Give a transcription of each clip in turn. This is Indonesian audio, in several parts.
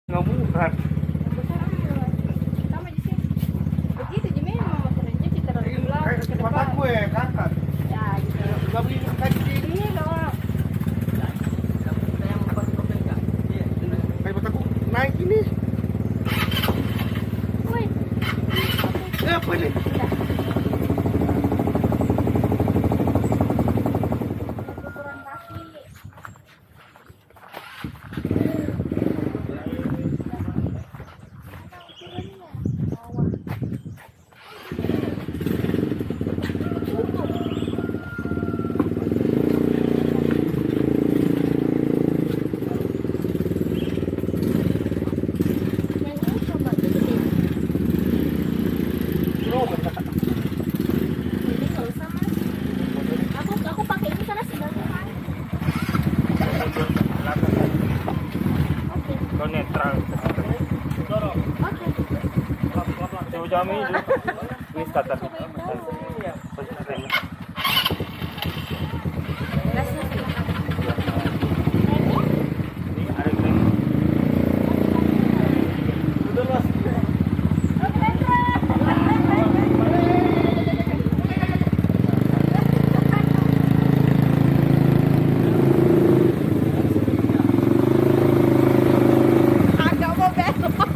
nggak murah. Yang besar ambil. Sama di sini. Begitu aja memang makanannya kita taruh di belakang ke Mata depan. gue kakak Ya gitu. nggak beli kayak gini. Ini loh. Kayak mataku naik ini. Woi. Apa ini? Udah. Ukuran kaki. Yang ini coba gede. Ini nggak usah mas. Aku pakai ini karena sendalnya kan. Oke. Kau netral. Oke. Jauh jam ini. Ini kata. Gasnya silakan. Ini ada yang udah mas. Agak mau belok.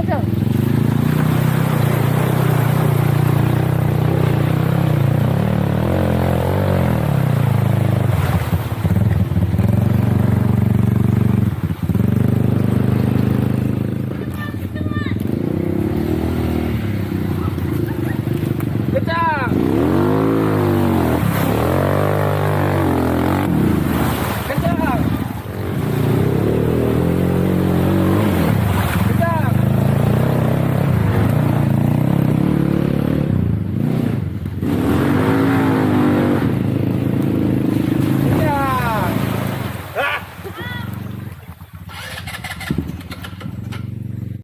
Sel.